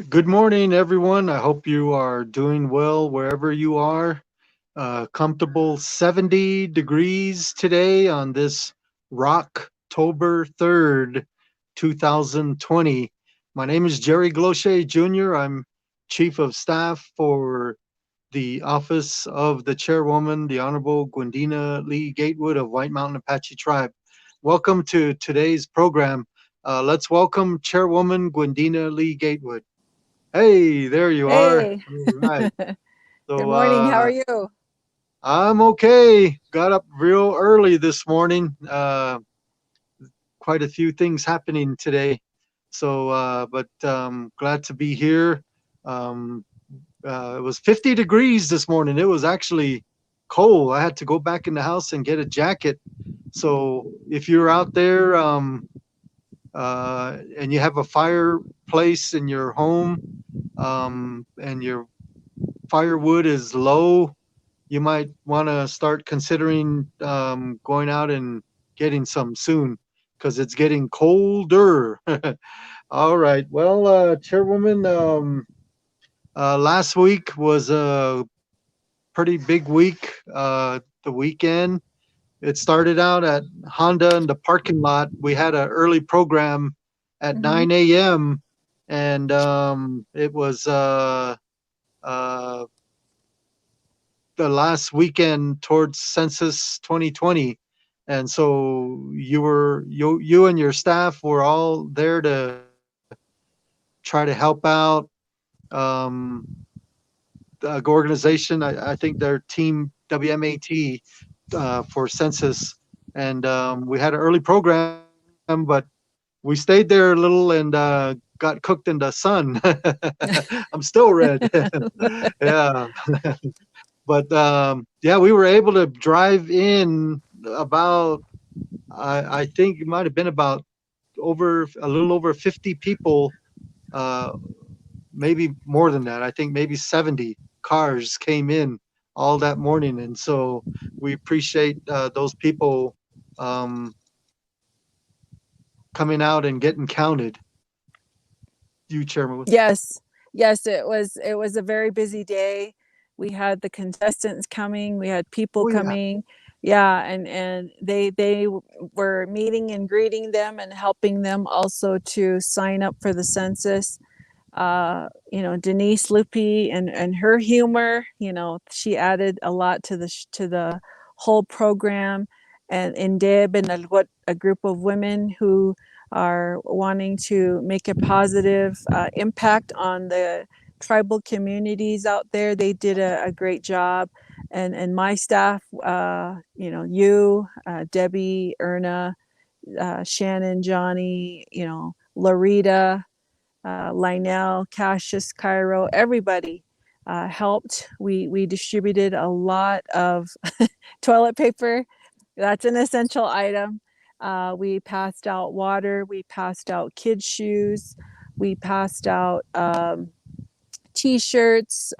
Good morning, everyone. I hope you are doing well wherever you are. Comfortable 70 degrees today on this Rocktober 3rd, 2020. My name is Jerry Glochet Jr. I'm Chief of Staff for the Office of the Chairwoman, the Honorable Gwendena Lee-Gatewood of White Mountain Apache Tribe. Welcome to today's program. Let's welcome Chairwoman Gwendena Lee-Gatewood. Hey, there you are. Hey, All right. good So morning. How are you? I'm okay. Got up real early this morning. Quite a few things happening today. But glad to be here. Um, it was 50 degrees this morning. It was actually cold. I had to go back in the house and get a jacket. So if you're out there and you have a fireplace in your home and your firewood is low, you might want to start considering going out and getting some soon because it's getting colder. All right. Well, Chairwoman, last week was a pretty big week. The weekend, it started out at Honda in the parking lot. We had an early program at Hmm. 9 a.m. and it was uh, the last weekend towards Census 2020, and so you and your staff were all there to try to help out. Um, the organization, I think their team WMAT for Census, and we had an early program, but we stayed there a little and got cooked in the sun. I'm still red. Yeah. But yeah, we were able to drive in about I think it might have been about over a little over 50 people, uh, maybe more than that. I think maybe 70 cars came in all that morning, and so we appreciate those people um, coming out and getting counted. You, Chairman. Yes, yes, it was a very busy day. We had the contestants coming, we had people Oh yeah. coming. Yeah, and they were meeting and greeting them and helping them also to sign up for the census. Denise Loopy and her humor, she added a lot to the whole program. And Deb and what a group of women who are wanting to make a positive impact on the tribal communities out there. They did a great job. And my staff, Debbie, Erna, Shannon, Johnny, Larita, Lionel, Cassius, Cairo, everybody helped. We distributed a lot of toilet paper. That's an essential item. We passed out water. We passed out kids' shoes. We passed out t-shirts,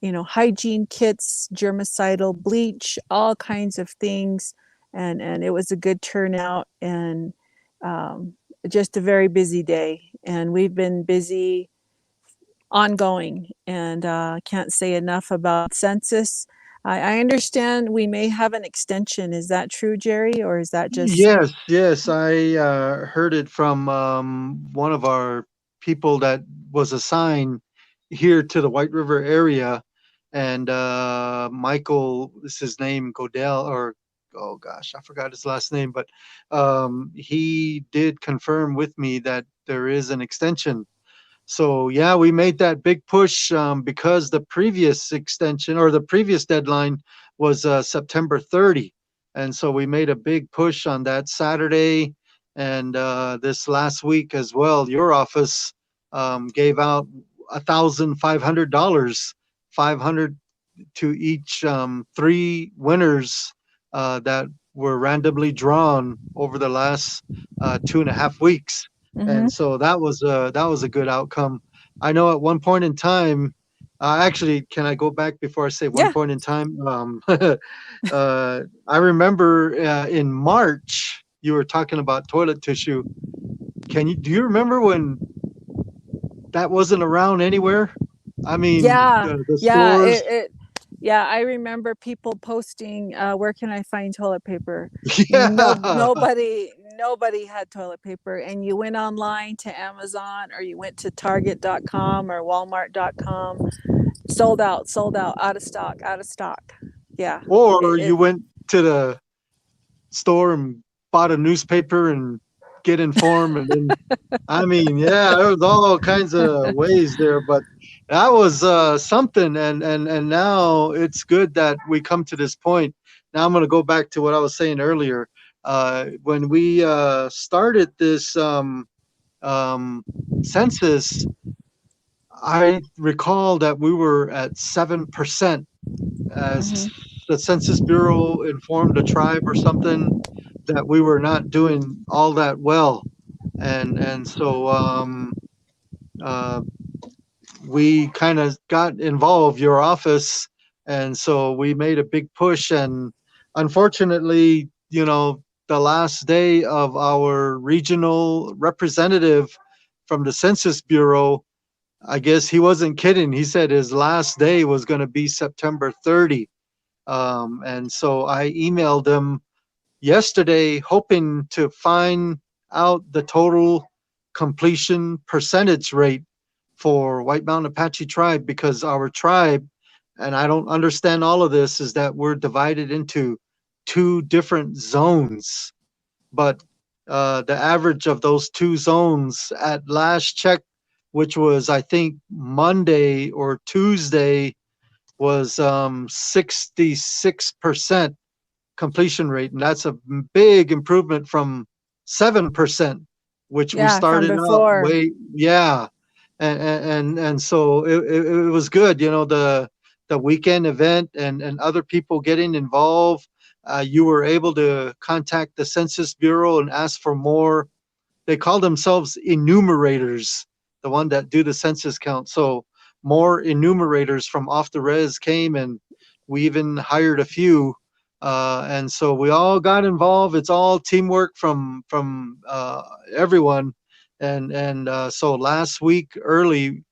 hygiene kits, germicidal bleach, all kinds of things. And it was a good turnout and um, just a very busy day. And we've been busy ongoing and can't say enough about census. I understand we may have an extension. Is that true, Jerry, or is that just? Yes, yes, I heard it from one of our people that was assigned here to the White River area, and Michael, is his name, Godell, or oh gosh, I forgot his last name, but he did confirm with me that there is an extension. So yeah, we made that big push because the previous extension or the previous deadline was September 30, and so we made a big push on that Saturday, and this last week as well. Your office gave out $1,500, 500 to each three winners that were randomly drawn over the last 2.5 weeks, Mm-hmm. and so that was a good outcome. I know at one point in time, actually, can I go back before I say one Yeah. point in time? I remember in March you were talking about toilet tissue. Do you remember when that wasn't around anywhere. I mean, Yeah, the yeah, stores. yeah, I remember people posting, where can I find toilet paper? No, Yeah. nobody had toilet paper. And you went online to Amazon, or you went to Target.com or Walmart.com, sold out, out of stock, out of stock. Yeah. Or you It went to the store and bought a newspaper and get informed, and then I mean, yeah, there was all kinds of ways there, but that was something. And now it's good that we come to this point. Now I'm going to go back to what I was saying earlier. When we started this um, census, I recall that we were at 7%, as Mhm. the Census Bureau informed the tribe or something, that we were not doing all that well. And so uh, we kind of got involved, your office, and so we made a big push. And unfortunately, the last day of our regional representative from the Census Bureau, I guess he wasn't kidding. He said his last day was going to be September 30. And so I emailed him yesterday, hoping to find out the total completion percentage rate for White Mountain Apache tribe, because our tribe, and I don't understand all of this, is that we're divided into two different zones. But the average of those two zones at last check, which was I think Monday or Tuesday, was 66% completion rate, and that's a big improvement from 7%, which we yeah, from started out before. way, yeah. And so it was good, the weekend event, and other people getting involved. You were able to contact the Census Bureau and ask for more. They call themselves enumerators, the one that do the census count. So more enumerators from off the res came, and we even hired a few. And so we all got involved. It's all teamwork from everyone. And so last week early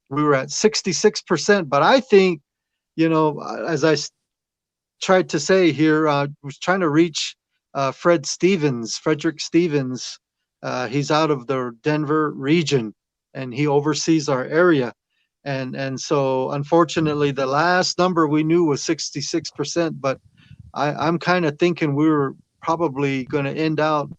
we were at 66%. But I think, as I tried to say here, was trying to reach Frederick Stevens. He's out of the Denver region, and he oversees our area. And so, unfortunately, the last number we knew was 66%. But I'm kind of thinking we were probably going to end out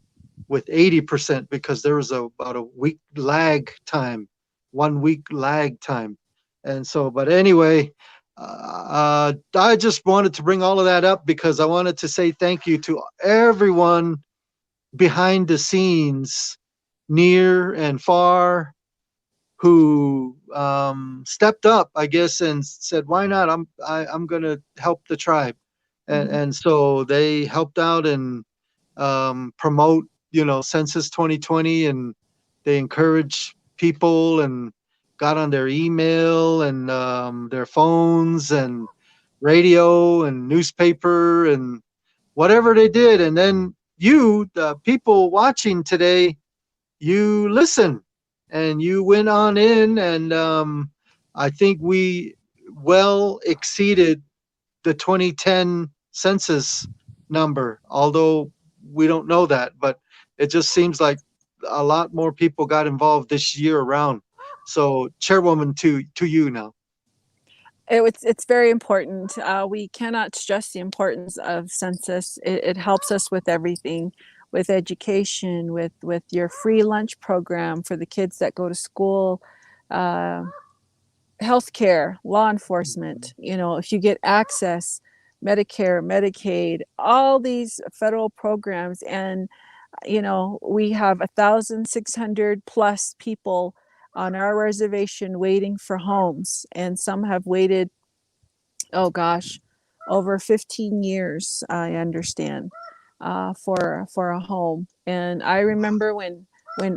with 80%, because there was about a week lag time, 1 week lag time. And so, but anyway, I just wanted to bring all of that up because I wanted to say thank you to everyone behind the scenes, near and far, who stepped up, I guess, and said, "Why not? I'm going to help the tribe," Mhm. and so they helped out and promote, Census 2020, and they encourage people and got on their email and their phones and radio and newspaper and whatever they did. And then you, the people watching today, you listen and you went on in, and I think we well exceeded the 2010 census number, although we don't know that, but it just seems like a lot more people got involved this year around. So, Chairwoman, to you now. It's very important. We cannot stress the importance of census. It helps us with everything, with education, with your free lunch program for the kids that go to school, uh, healthcare, law enforcement. If you get access, Medicare, Medicaid, all these federal programs. And we have 1,600 plus people on our reservation waiting for homes, and some have waited, oh gosh, over 15 years, I understand, for a home. And I remember when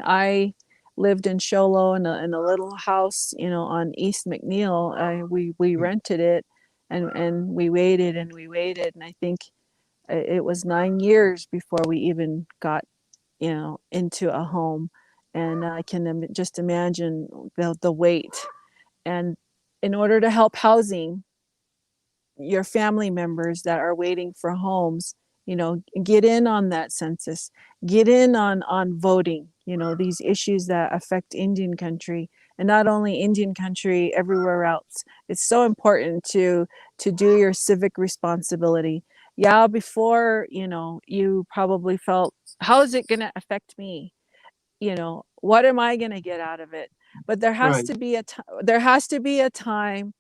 I lived in Show Low in a little house, on East McNeil. We rented it, and we waited and we waited, and I think it was 9 years before we even got into a home. and I can just imagine the weight. And in order to help housing your family members that are waiting for homes, get in on that census, get in on voting, these issues that affect Indian country, and not only Indian country, everywhere else. It's so important to do your civic responsibility. Yeah, before, you probably felt, how is it going to affect me? What am I going to get out of it? But Right. there has to be a time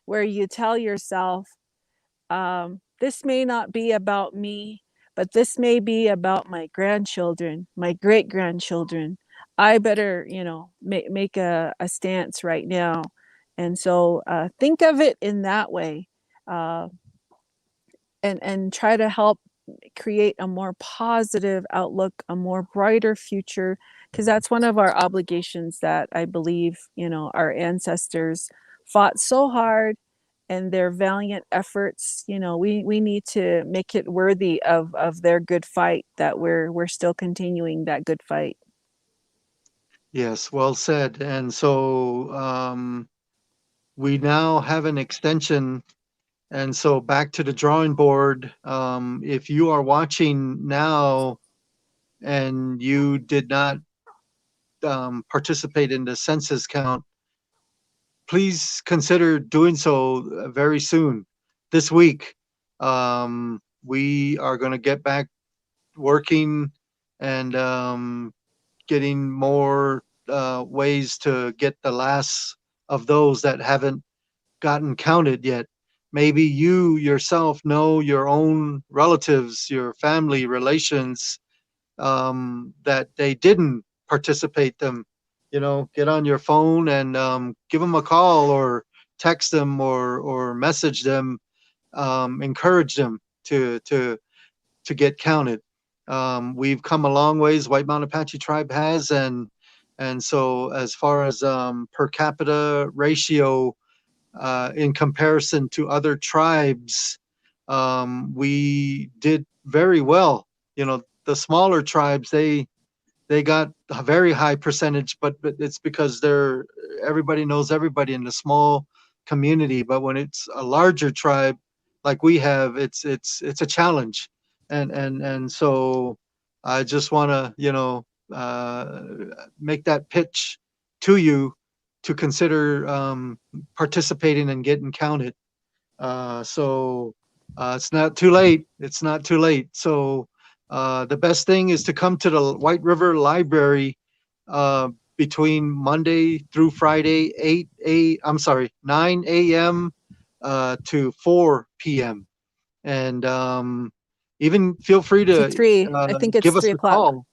where you tell yourself, this may not be about me, but this may be about my grandchildren, my great grandchildren. I better, make a stance right now. And so think of it in that way, uh, and try to help create a more positive outlook, a more brighter future, because that's one of our obligations that I believe, our ancestors fought so hard, and their valiant efforts, we need to make it worthy of their good fight, that we're still continuing that good fight. Yes, well said. And so we now have an extension. And so back to the drawing board. If you are watching now and you did not participate in the census count, please consider doing so very soon. This week, we are going to get back working and getting more ways to get the last of those that haven't gotten counted yet. Maybe you yourself know your own relatives, your family relations, that they didn't participate them. Get on your phone and give them a call or text them or message them, encourage them to get counted. We've come a long ways. White Mountain Apache tribe has, and so as far as per capita ratio, in comparison to other tribes, we did very well. The smaller tribes, they got a very high percentage, but it's because everybody knows everybody in the small community. But when it's a larger tribe like we have, it's a challenge, and so I just want to uh, make that pitch to you to consider participating and getting counted. So it's not too late. It's not too late. So the best thing is to come to the White River Library uh, between Monday through Friday, 9 a.m. To 4 p.m. And even feel free To to 3, I think it's give us a 3 o'clock. call.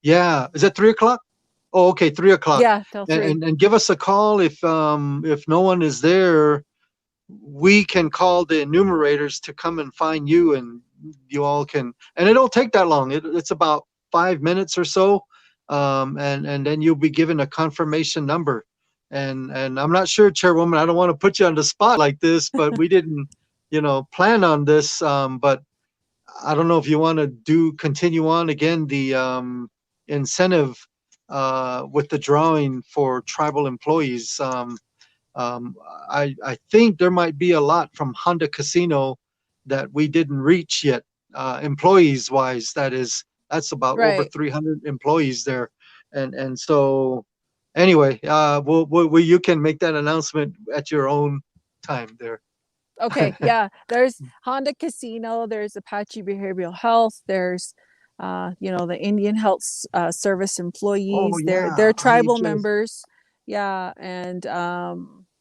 Yeah, is it 3 o'clock? Oh, okay, 3 o'clock. Yeah, till And, 3. and and give us a call if no one is there. We can call the enumerators to come and find you, and you all can, and it don't take that long. It's about 5 minutes or so, and then you'll be given a confirmation number. And I'm not sure, Chairwoman, I don't want to put you on the spot like this, but we didn't plan on this. But I don't know if you want to continue on again the incentive with the drawing for tribal employees. Um, I think there might be a lot from Honda Casino that we didn't reach yet, employees wise. That's about over Right. 300 employees there, and so anyway, you can make that announcement at your own time there. Okay, yeah. There's Honda Casino, there's Apache Behavioral Health, there's the Indian Health Service Oh employees. They're yeah, tribal IHS, members. Yeah, and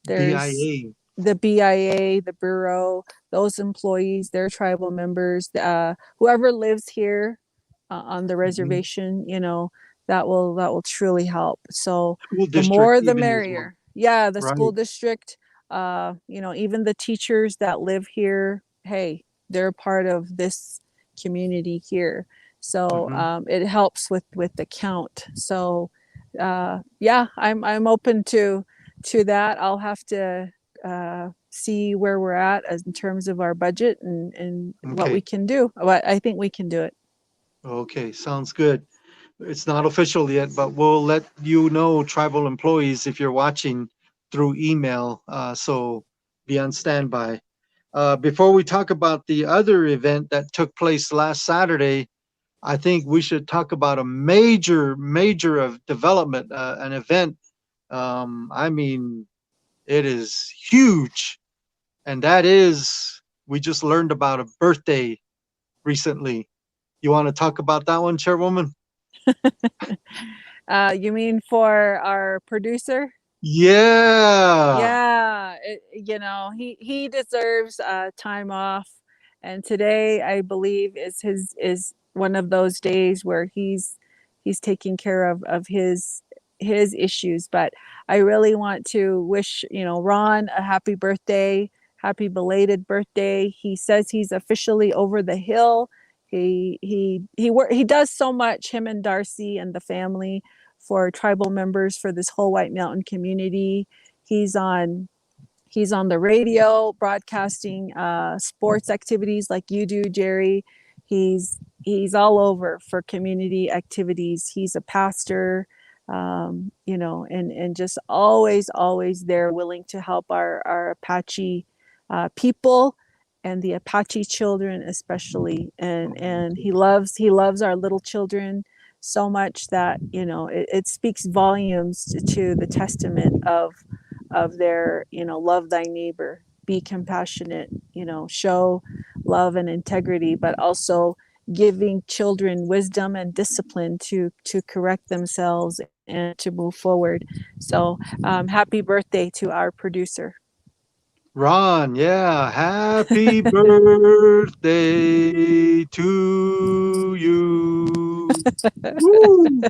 there's BIA. the BIA, the Bureau, those employees, they're tribal members. Whoever lives here on the Mhm. reservation, that will truly help. So School the district more the even as well. merrier. Yeah, the school Right. district, even the teachers that live here, hey, they're part of this community here. So Hmm. it helps with the count. So yeah, I'm open to that. I'll have to see where we're at as in terms of our budget and what we Okay. can do. But I think we can do it. Okay. Sounds good. It's not official yet, but we'll let you know, tribal employees, if you're watching through email. So be on standby. Before we talk about the other event that took place last Saturday, I think we should talk about a major of development, an event. I mean, it is huge, and that is we just learned about a birthday recently. You want to talk about that one, Chairwoman? You mean for our producer? Yeah. Yeah, he deserves time off, and today I believe is one of those days where he's taking care of his issues. But I really want to wish Ron a happy birthday, happy belated birthday. He says he's officially over the hill. He does so much, him and Darcy and the family, for tribal members, for this whole White Mountain community. He's on he's on the radio broadcasting sports activities like you do, Jerry. He's all over for community activities. He's a pastor, and just always there, willing to help our Apache people, and the Apache children especially. And he loves our little children so much that it speaks volumes to the testament of their, love thy neighbor, be compassionate, show love and integrity, but also giving children wisdom and discipline to correct themselves and to move forward. So happy birthday to our producer. Ron, yeah. Happy birthday to you. Woo!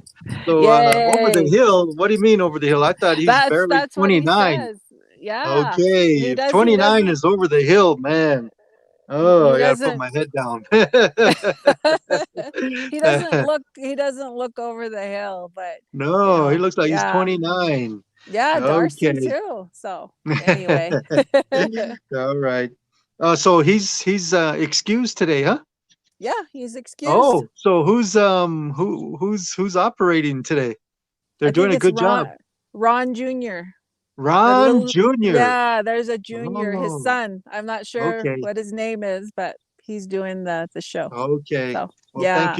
So over the Yay. hill, what do you mean over the hill? I thought he's barely That's what he 29. says. Yeah. Okay, He if does he 29 doesn't is over the hill, man. Oh, he I gotta put doesn't my head down. he doesn't look over the hill, but No, he looks like he's yeah. 29. Yeah, Darcy Okay. too. So anyway. All right. So he's excused today, huh? Yeah, he's excused. Oh, so who's operating today? They're I doing think a it's good job. Ron Jr. The Ron little Jr. Yeah, there's a junior, his Oh, son. I'm not sure okay. what his name is, but he's doing the show. Okay. So Well, yeah.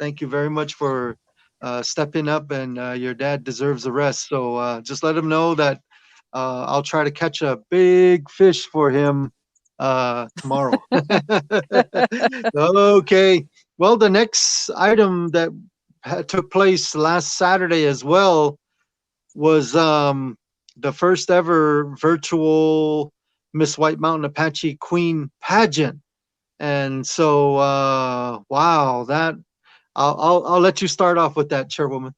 thank you very much for stepping up, and your dad deserves a rest. So just let him know that I'll try to catch a big fish for him tomorrow. Okay. Well, the next item that took place last Saturday as well was the first ever virtual Miss White Mountain Apache Queen pageant. And so, wow, that I'll let you start off with that, Chairwoman.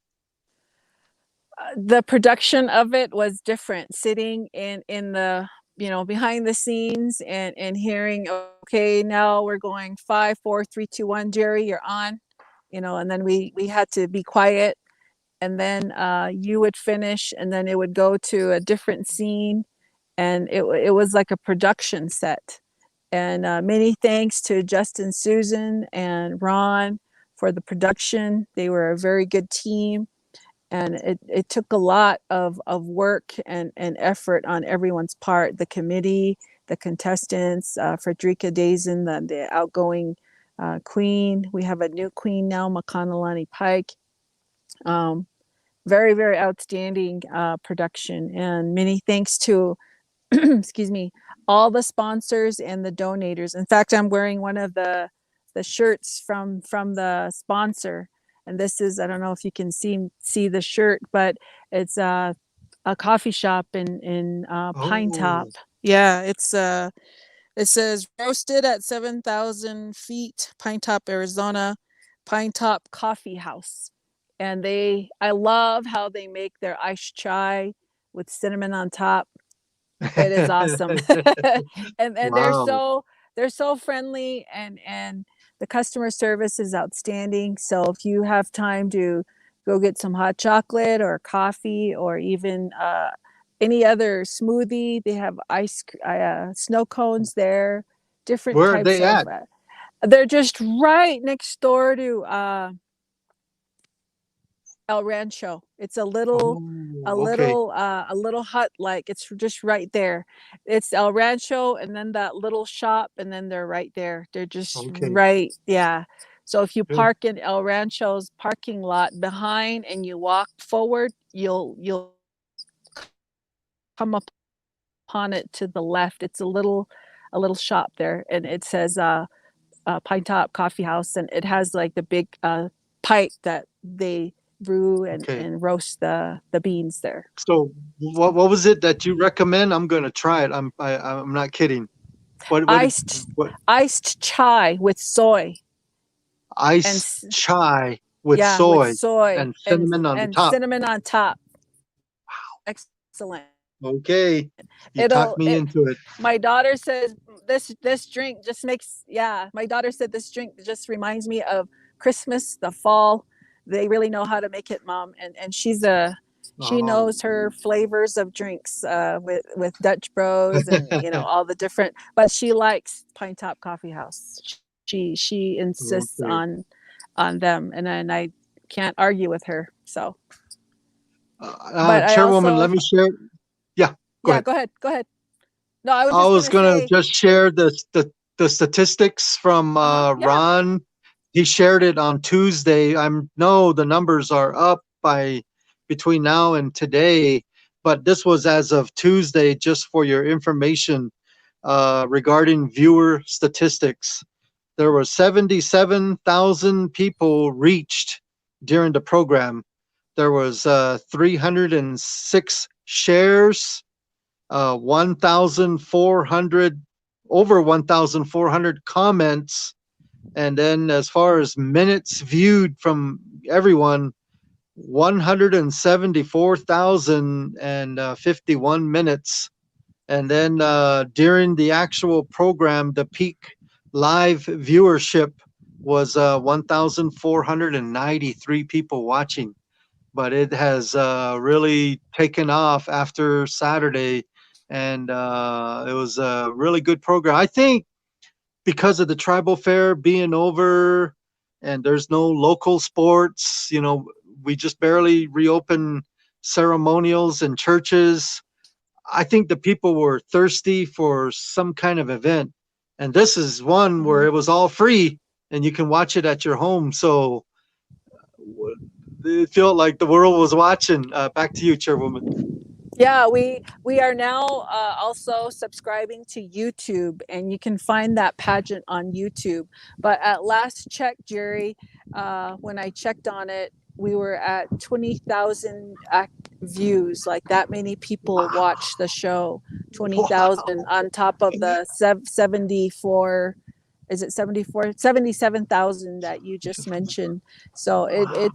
The production of it was different, sitting in the behind the scenes, and hearing, okay, now we're going 5 4 3 2 1, Jerry, you're on, and then we had to be quiet, and then you would finish, and then it would go to a different scene, and it was like a production set. And many thanks to Justin, Susan, and Ron for the production. They were a very good team, and it took a lot of work and effort on everyone's part, the committee, the contestants, Frederica Dazen, the outgoing queen. We have a new queen now, McConnellani Pike. Um, very outstanding production, and many thanks to excuse me, all the sponsors and the donators. In fact, I'm wearing one of the shirts from the sponsor, and this is, I don't know if you can see the shirt, but it's a coffee shop in Pine Top. Oh, Yeah, it says roasted at 7,000 feet, Pine Top, Arizona, Pine Top Coffee House. And I love how they make their iced chai with cinnamon on top. It is awesome. And wow. they're so friendly, and the customer service is outstanding. So if you have time to go get some hot chocolate or coffee, or even any other smoothie, they have snow cones there, different Where are types they of at? they're just right next door to El Rancho. It's a Oh, okay, a little hut, like it's just right there. It's El Rancho and then that little shop and then they're right there. They're just okay, right, yeah. So if you good. park in El Rancho's parking lot behind and you walk forward, you'll come upon it to the left. It's a little shop there and it says Pine Top Coffee House, and it has like the big pipe that they brew Okay. and roast the beans there. So what was it that you recommend? I'm gonna try it. I'm not kidding. What did Iced what iced chai with soy and iced chai with yeah, with soy soy and cinnamon on the and top. cinnamon on top. Excellent. Okay. You talked It'll me it into it. My daughter says this drink just makes, yeah, my daughter said this drink just reminds me of Christmas, the fall. They really know how to make it, mom, and she Oh. knows her flavors of drinks with Dutch Bros and all the different, but she likes Pine Top Coffee House. She insists Okay. on them, and I can't argue with her. So, but I Chairwoman, let also, me share. Yeah, go yeah, ahead. go ahead. No, I was I just was gonna gonna say, just share the statistics from yeah. Ron. He shared it on Tuesday. I know the numbers are up by between now and today, but this was as of Tuesday, just for your information regarding viewer statistics. There were 77,000 people reached during the program. There was 306 shares, 1,400 over 1,400 comments, and then as far as minutes viewed from everyone, 174,051 minutes. And then during the actual program, the peak live viewership was 1,493 people watching. But it has really taken off after Saturday, and it was a really good program. I think because of the tribal fair being over and there's no local sports, we just barely reopen ceremonials and churches. I think the people were thirsty for some kind of event. And this is one where Mhm. it was all free and you can watch it at your home. So it felt like the world was watching. Back to you, Chairwoman. Yeah, we are now also subscribing to YouTube, and you can find that pageant on YouTube. But at last check, Jerry, when I checked on it, we were at 20,000 views. Like that many people watched the show. Twenty thousand Wow. on top of the 74. Is it 74 77,000 that you just mentioned? So Wow.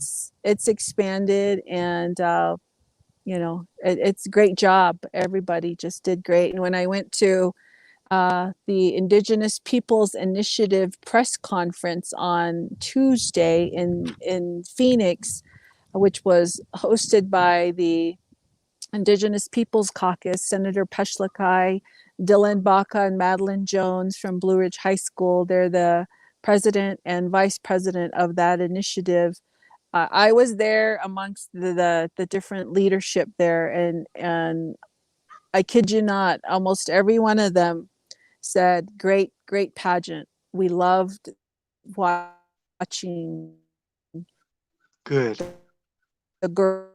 it's expanded, and it's a great job. Everybody just did great. And when I went to the Indigenous Peoples Initiative press conference on Tuesday in Phoenix, which was hosted by the Indigenous Peoples Caucus, Senator Peshlikai, Dylan Baca, and Madeline Jones from Blue Ridge High School. They're the president and vice president of that initiative. I was there amongst the different leadership there, and I kid you not, almost every one of them said, "Great pageant. We loved watching Good. the girl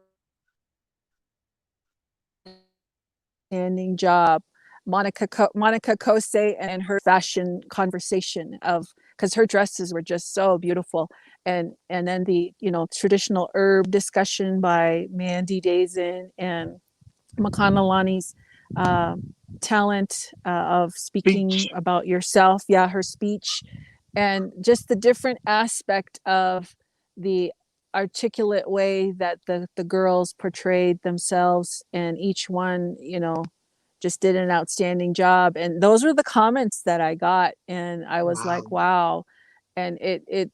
standing job." Monica Kose and her fashion conversation of, because her dresses were just so beautiful, and then the traditional herb discussion by Mandy Dazen and Makanalani's uh, talent of speaking Beach. about yourself. Yeah, her speech, and just the different aspect of the articulate way that the girls portrayed themselves, and each one, just did an outstanding job. And those were the comments that I got, and I was Wow. like, wow. And it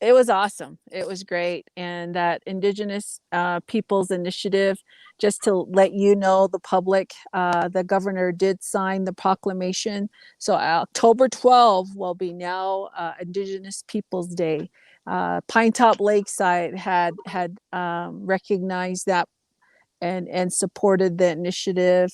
was awesome. It was great. And that Indigenous Peoples Initiative, just to let you know, the public, the governor did sign the proclamation. So October 12 will be now Indigenous Peoples Day. Pinetop Lakeside had recognized that and supported the initiative.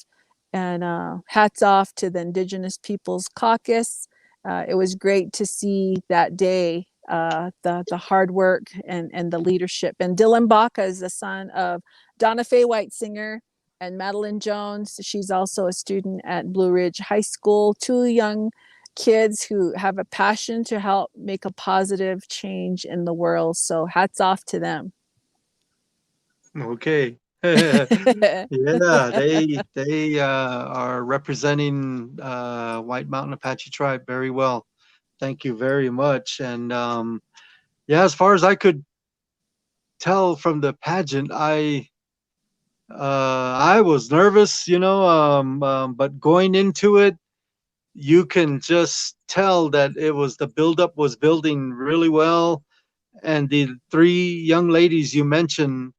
And hats off to the Indigenous Peoples Caucus. It was great to see that day, the hard work and the leadership. And Dylan Baca is the son of Donna Faye Whitesinger and Madeline Jones. She's also a student at Blue Ridge High School. Two young kids who have a passion to help make a positive change in the world. So hats off to them. Okay. Yeah, they are representing White Mountain Apache tribe very well. Thank you very much. And yeah, as far as I could tell from the pageant, I was nervous, but going into it, you can just tell that it was the buildup was building really well. And the three young ladies you mentioned,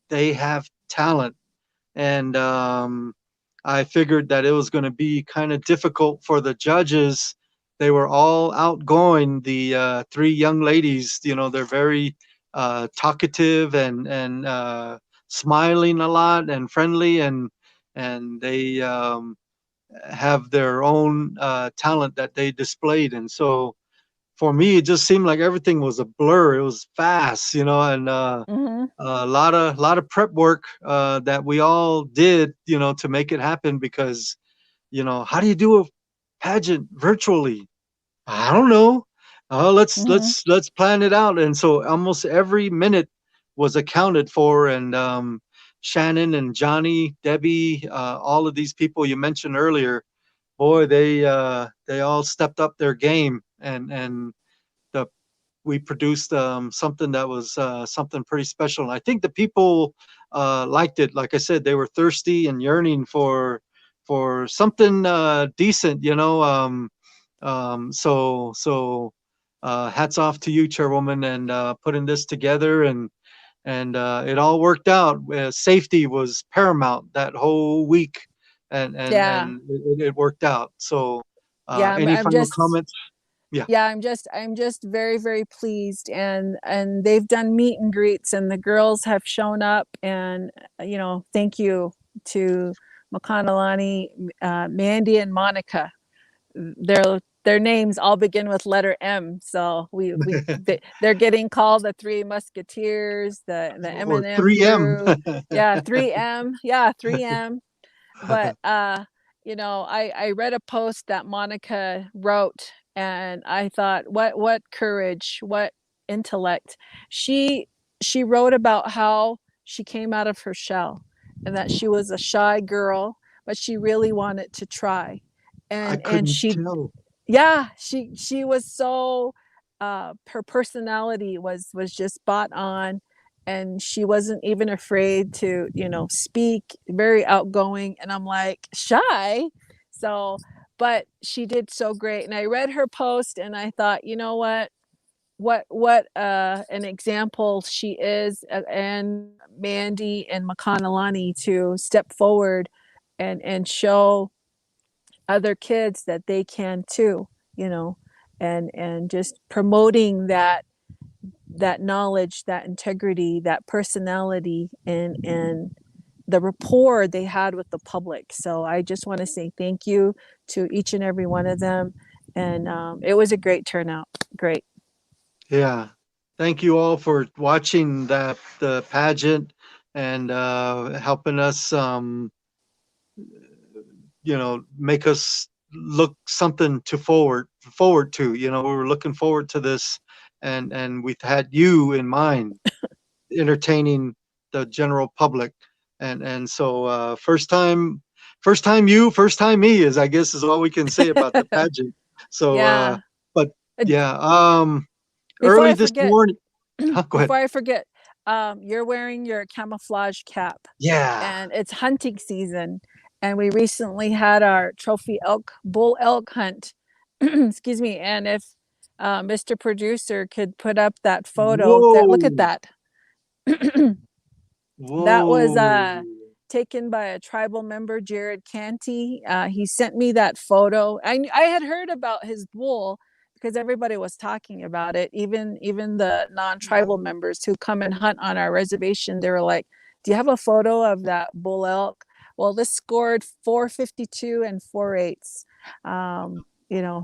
they have talent. And I figured that it was going to be kind of difficult for the judges. They were all outgoing. The three young ladies, they're very talkative and smiling a lot and friendly, and they have their own talent that they displayed. And so for me, it just seemed like everything was a blur. It was fast, and Mm-hmm. a lot of prep work that we all did, to make it happen. Because how do you do a pageant virtually? I don't know. Let's Mm-hmm. let's let's plan it out. And so almost every minute was accounted for. And Shannon and Johnny, Debbie, all of these people you mentioned earlier, boy, they all stepped up their game. And the we produced something that was something pretty special. And I think the people liked it. Like I said, they were thirsty and yearning for something decent, so hats off to you, Chairwoman, and putting this together. And it all worked out. Safety was paramount that whole week, and and Yeah. and it worked out. So, Yeah. any I'm final just comments? Yeah. yeah, I'm just very, very pleased. And they've done meet and greets, and the girls have shown up. And thank you to McConnellani, Mandy, and Monica. Their names all begin with letter M, so they're getting called the Three Musketeers, the Or M&M 3M. crew. Yeah, 3M. Yeah, 3M. But I read a post that Monica wrote, and I thought, what courage, what intellect. She wrote about how she came out of her shell, and that she was a shy girl, but she really wanted to try. I And couldn't she tell. Yeah, she was so her personality was just spot on. And she wasn't even afraid to speak, very outgoing. And I'm like, shy? So, but she did so great. And I read her post, and I thought, what an example she is. And Mandy and McConnellani to step forward and show other kids that they can too, you know and just promoting that knowledge, that integrity, that personality, and the rapport they had with the public. So I just want to say thank you to each and every one of them. And it was a great turnout. Great. Yeah. Thank you all for watching the pageant and helping us, make us look something to forward to. We were looking forward to this, and we've had you in mind, entertaining the general public. And so first time you, first time me, is, I guess, is all we can say about the pageant. So Yeah. but Uh, yeah, before early I this forget, morning. Go ahead. before I forget, you're wearing your camouflage cap, Yeah. and it's hunting season. And we recently had our trophy bull elk hunt. Excuse me. And if Mr. Producer could put up that photo, that look at Whoa. that. That was Whoa. taken by a tribal member, Jared Canty. He sent me that photo. I had heard about his bull because everybody was talking about it. Even the non-tribal members who come and hunt on our reservation, they were like, "Do you have a photo of that bull elk?" Well, this scored 452 and 4/8.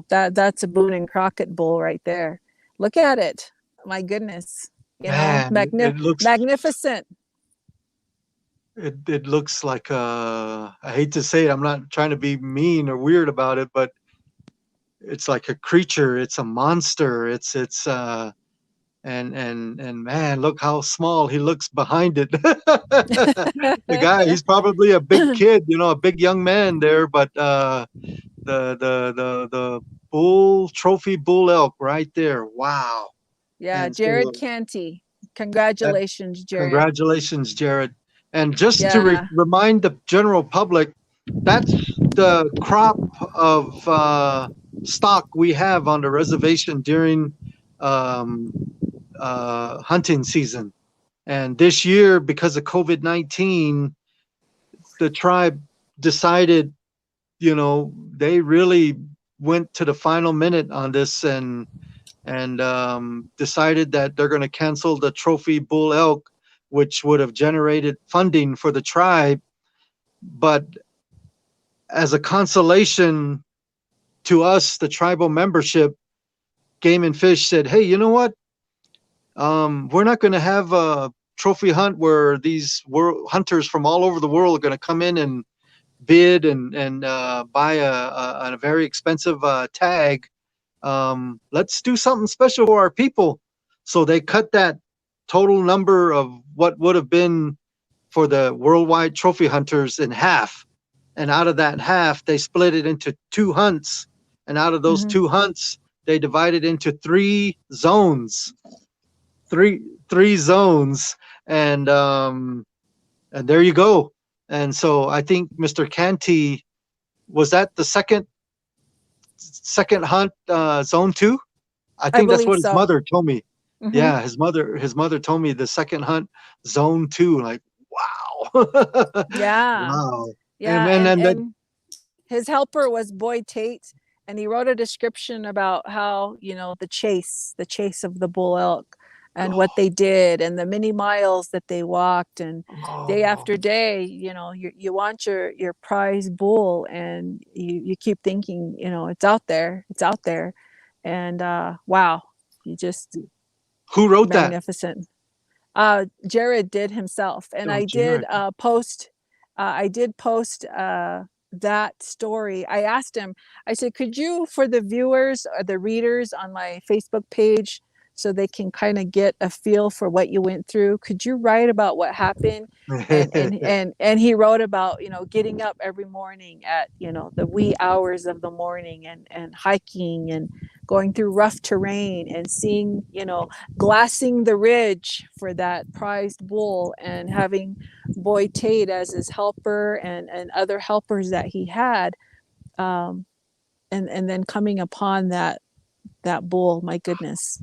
That's a Boone and Crockett bull right there. Look at it. My goodness. Man, Magnificent. it looks like I hate to say it, I'm not trying to be mean or weird about it, but it's like a creature, it's a monster. It's and man, look how small he looks behind it. The guy, he's probably a big kid, a big young man there, but the bull trophy bull elk right there. Wow. Yeah, And Jared so Canty. that, Congratulations, Jared. congratulations, Jared. And just to Yeah. remind the general public, that's the crop of stock we have on the reservation during um, hunting season. And this year, because of COVID-19, the tribe decided, they really went to the final minute on this and decided that they're going to cancel the trophy bull elk, which would have generated funding for the tribe. But as a consolation to us, the tribal membership, Game and Fish said, "Hey, you know what? We're not going to have a trophy hunt where these hunters from all over the world are going to come in and bid and buy a very expensive tag. Let's do something special for our people." So they cut that total number of what would have been for the worldwide trophy hunters in half. And out of that half, they split it into 2 hunts. And out of those Mm-hmm. 2 hunts, they divided into 3 zones, three zones. And there you go. And so I think Mr. Canty, was that the second hunt, zone 2? I I think that's believe what his so. mother told me. Mm-hmm. Yeah, his mother told me the second hunt, zone 2. Like, wow. Yeah. Wow. And Yeah. man, And and that, and his helper was Boyd Tate, and he wrote a description about how, the chase of the bull elk and what oh, they did and the many miles that they walked, and day oh, after day, you want your prize bull, and you keep thinking, it's out there. And wow, you just who wrote that? magnificent. Jared did himself, and Oh, I did Jared. post. That story. I asked him. I said, "Could you, for the viewers or the readers on my Facebook page, so they can kind of get a feel for what you went through, could you write about what happened?" And he wrote about, getting up every morning at, the wee hours of the morning, and hiking and going through rough terrain and seeing, glassing the ridge for that prized bull, and having Boyd Tate as his helper, and other helpers that he had, um, and then coming upon that bull. My goodness,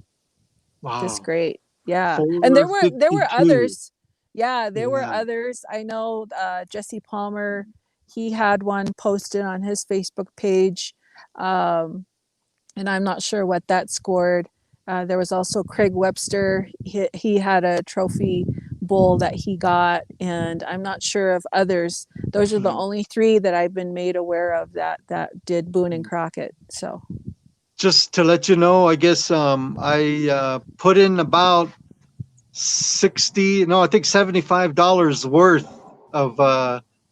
just Wow. great. Yeah, and there were 452. others. Yeah, there were Yeah. others. I know Jesse Palmer. He had one posted on his Facebook page. And I'm not sure what that scored. There was also Craig Webster. He had a trophy bull that he got, and I'm not sure of others. Those are the Mhm. only 3 that I've been made aware of that did Boone and Crockett. So. Just to let you know, I guess I put in about 60, no, I think $75 worth of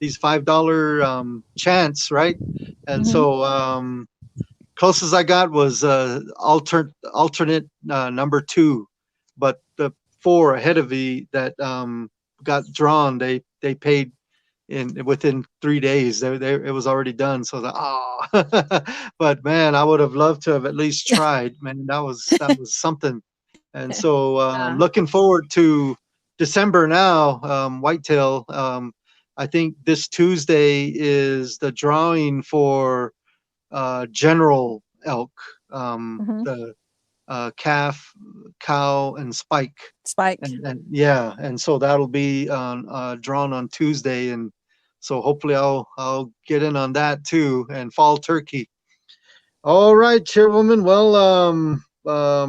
these $5 chants, right? And Mm-hmm. so closest I got was alternate number 2, but the 4 ahead of me that got drawn, they paid in within 3 days. It was already done. So I was like, oh, but man, I would have loved to have at least tried. Man, that was something. And so Yeah. looking forward to December now. Whitetail. I think this Tuesday is the drawing for general elk, Mm-hmm. the calf, cow, and spike. Spike. And yeah, and so that'll be on drawn on Tuesday, and so hopefully I'll get in on that too, and fall turkey. All right, Chairwoman. Well, uh,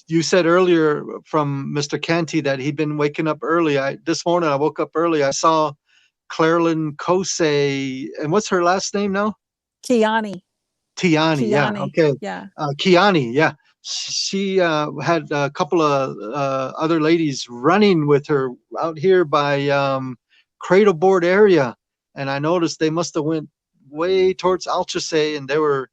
you said earlier from Mr. Canty that he'd been waking up early. I This morning I woke up early. I saw Clarilyn Kosei, and what's her last name now? Kiani. Tiani, yeah, Kiani. okay. Yeah. Kiani, yeah. She had a couple of other ladies running with her out here by Cradleboard area, and I noticed they must have went way towards Alchese, and they were.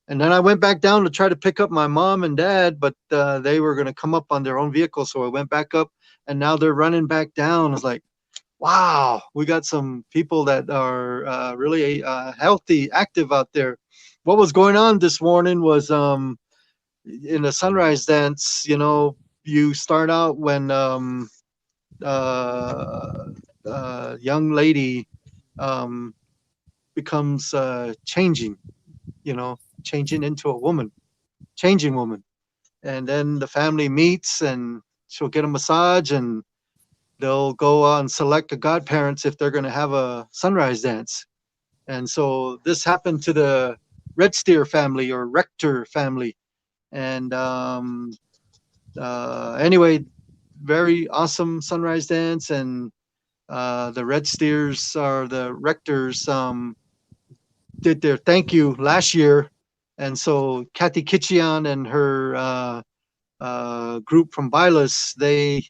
And then I went back down to try to pick up my mom and dad, but they were going to come up on their own vehicle, so I went back up, and now they're running back down. I was like, wow, we got some people that are really healthy, active out there. What was going on this morning was in the sunrise dance, you start out when uh, young lady um, becomes changing, changing into a woman, changing woman. And then the family meets and she'll get a massage and they'll go on select the godparents if they're going to have a sunrise dance. And so this happened to the Red Steer family or Rector family. And anyway, very awesome sunrise dance. And the Red Steers or the Rectors did their thank you last year. And so Kathy Kitchian and her group from Vilas, they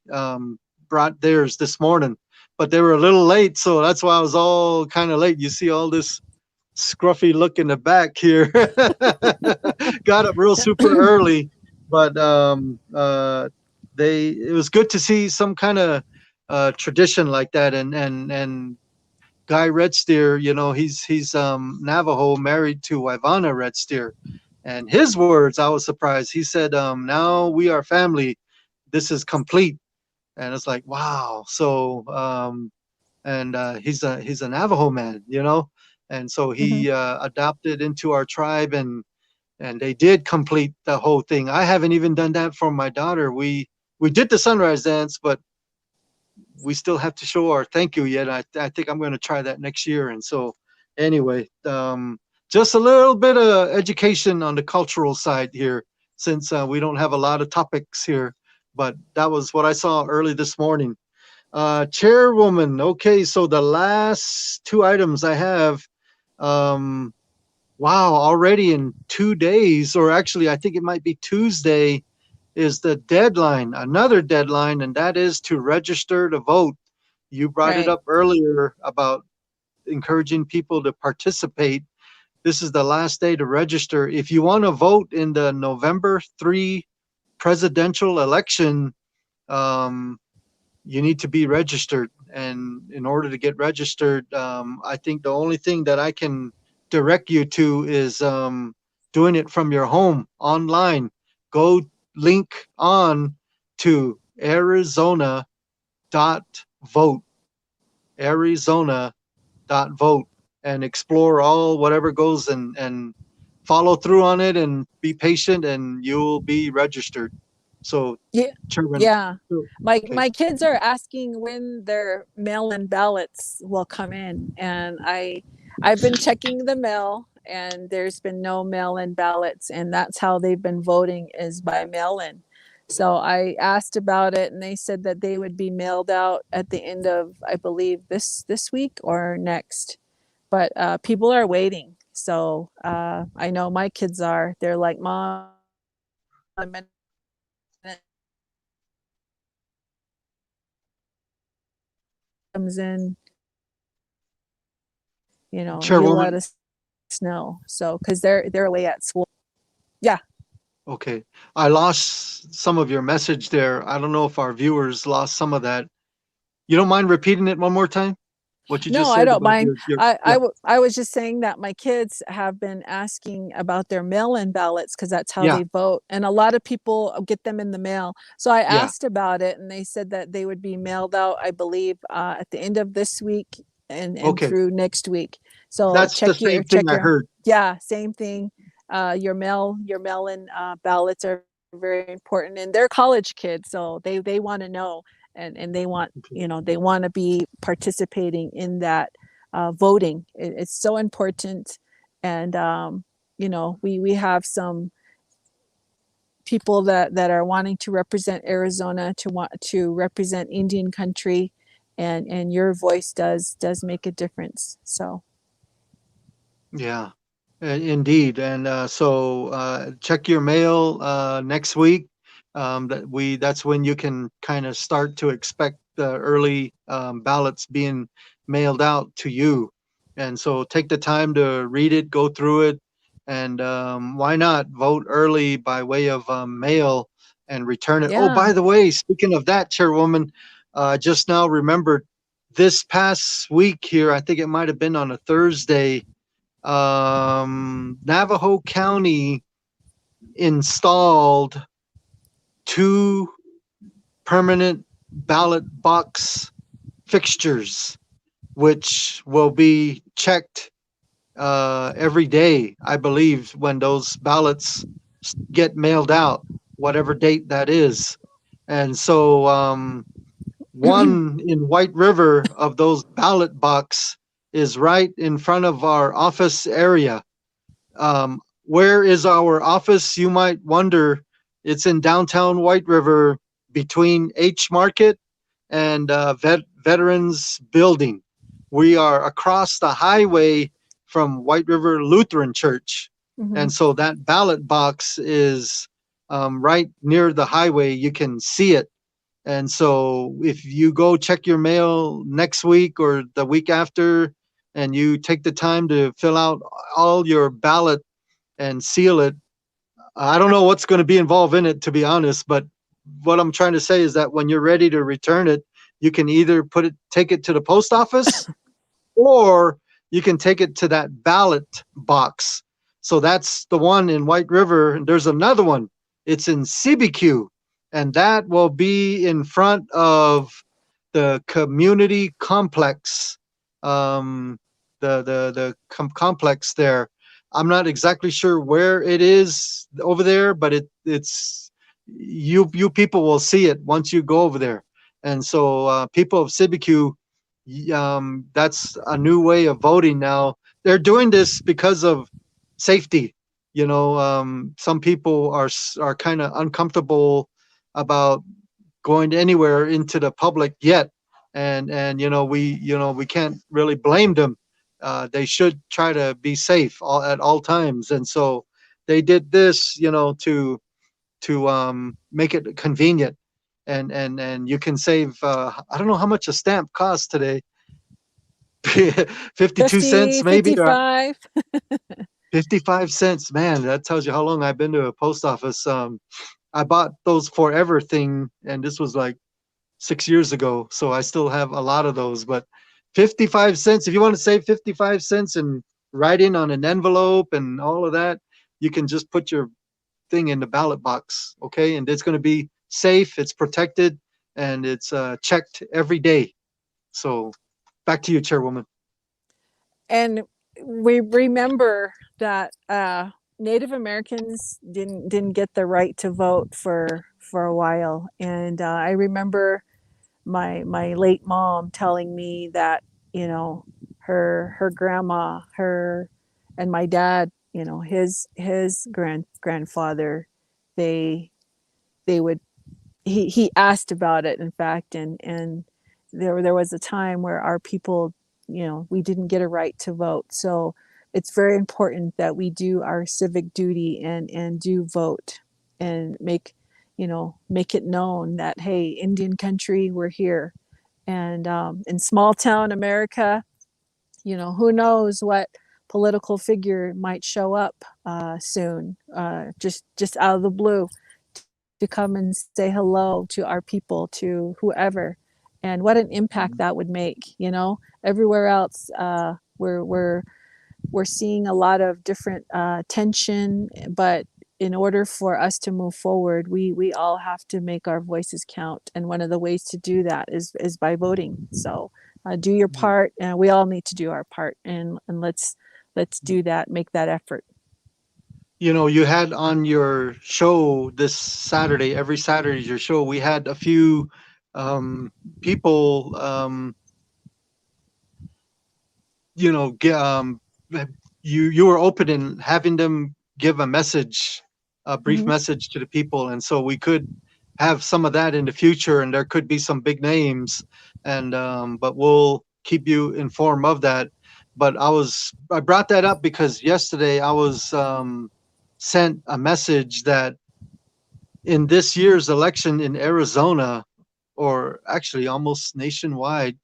brought theirs this morning, but they were a little late. So that's why I was all kind of late. You see all this scruffy look in the back here. Got up real super early, but it was good to see some kind of tradition like that. And Guy Red Steer, he's Navajo, married to Ivana Red Steer, and his words, I was surprised. He said, "Now we are family. This is complete." And it's like, wow. So and he's a Navajo man, and so Hmm. he adopted into our tribe, and they did complete the whole thing. I haven't even done that for my daughter. We did the sunrise dance, but we still have to show our thank you yet. I think I'm going to try that next year. And so anyway, just a little bit of education on the cultural side here, since we don't have a lot of topics here. But that was what I saw early this morning. Chairwoman, okay, so the last two items I have, um, wow, already in 2 days, or actually, I think it might be Tuesday, is the deadline, another deadline, and that is to register to vote. You brought it Right. up earlier about encouraging people to participate. This is the last day to register. If you want to vote in the November 3 presidential election, um, you need to be registered. And in order to get registered, I think the only thing that I can direct you to is doing it from your home online. Go link on to Arizona.vote, Arizona.vote, and explore all whatever goes, and follow through on it and be patient and you'll be registered. So, Yeah. Chairman, Yeah. okay. My kids are asking when their mail-in ballots will come in, and I've been checking the mail, and there's been no mail-in ballots, and that's how they've been voting, is by mail-in. So I asked about it, and they said that they would be mailed out at the end of, I believe, this week or next. But people are waiting. So I know my kids are. They're like, Mom, a minute comes in, you let Chairwoman, us know. So because they're away at school. Yeah. okay. I lost some of your message there. I don't know if our viewers lost some of that. You don't mind repeating it one more time? What you No, just I said don't about mind. yeah. I was just saying that my kids have been asking about their mail-in ballots because that's how Yeah. they vote, and a lot of people get them in the mail. So I Yeah. asked about it, and they said that they would be mailed out, I believe, at the end of this week and Okay. through next week. So That's the same thing check I your heard. yeah, same thing. Your mail-in ballots are very important, and they're college kids, so they want to know, and they want, Okay. they want to be participating in that voting. It's so important, and we have some people that are wanting to represent Arizona, to want to represent Indian country, and your voice does make a difference. So Yeah, indeed. And check your mail next week. That's when you can kind of start to expect the early ballots being mailed out to you. And so take the time to read it, go through it, and why not vote early by way of mail and return it. Oh, yeah. by the way, speaking of that, Chairwoman, just now remembered this past week here, I think it might have been on a Thursday, Navajo County installed two permanent ballot box fixtures, which will be checked every day, I believe, when those ballots get mailed out, whatever date that is. And so, one in White River of those ballot box is right in front of our office area. Where is our office? You might wonder. It's in downtown White River between H Market and Veterans Building. We are across the highway from White River Lutheran Church. Hmm. And so that ballot box is right near the highway. You can see it. And so if you go check your mail next week or the week after, and you take the time to fill out all your ballot and seal it. I don't know what's going to be involved in it, to be honest, but what I'm trying to say is that when you're ready to return it, you can either take it to the post office, or you can take it to that ballot box. So that's the one in White River. And there's another one. It's in CBQ, and that will be in front of the community complex, um, complex there. I'm not exactly sure where it is over there, but it's you people will see it once you go over there. And so people of CBQ, that's a new way of voting now. They're doing this because of safety. Some people are kind of uncomfortable about going anywhere into the public yet, and we can't really blame them. They should try to be safe at all times, and so they did this, to make it convenient, and you can save. I don't know how much a stamp costs today. 52 50, cents maybe, or 55. 55 cents. Man, that tells you how long I've been to a post office. I bought those forever thing, and this was like 6 years ago, so I still have a lot of those. But 55 cents, if you want to save 55 cents and write in on an envelope and all of that, you can just put your thing in the ballot box, okay? And it's going to be safe, it's protected, and it's checked every day. So back to you, Chairwoman. And we remember that Native Americans didn't get the right to vote for a while, and I remember my late mom telling me that her grandma, her and my dad, his grandfather, they they would he asked about it, in fact, and there was a time where our people, we didn't get a right to vote. So it's very important that we do our civic duty and do vote, and make it known that, hey, Indian country, we're here. And in small town America, who knows what political figure might show up soon, just out of the blue, to come and say hello to our people, to whoever, and what an impact that would make. Everywhere else, we're seeing a lot of different tension, but in order for us to move forward, we all have to make our voices count, and one of the ways to do that is by voting. So do your part, and we all need to do our part, and let's do that, make that effort. You had on your show this Saturday, every Saturday is your show. We had a few um, people, you know, get, um, you were open in having them give a message, a brief Mhm. message to the people, and so we could have some of that in the future, and there could be some big names, and but we'll keep you informed of that. But I brought that up because yesterday I was sent a message that in this year's election in Arizona, or actually almost nationwide,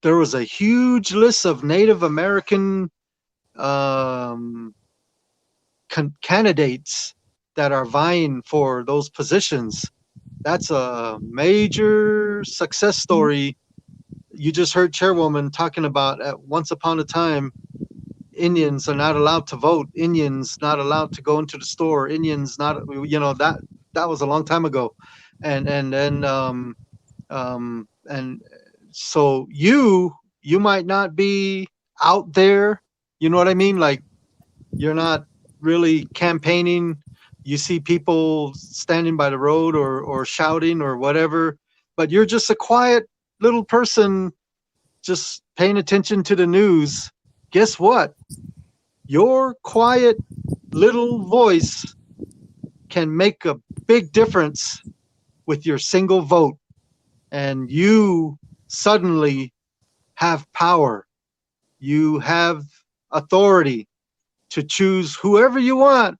there was a huge list of Native American um, candidates that are vying for those positions. That's a major success Mhm. story. You just heard Chairwoman talking about at once upon a time, Indians are not allowed to vote. Indians not allowed to go into the store. Indians not, that was a long time ago, and then and so you might not be out there. You know what I mean? Like you're not really campaigning. You see people standing by the road or shouting or whatever, but you're just a quiet little person just paying attention to the news. Guess what? Your quiet little voice can make a big difference with your single vote. And you suddenly have power. You have authority to choose whoever you want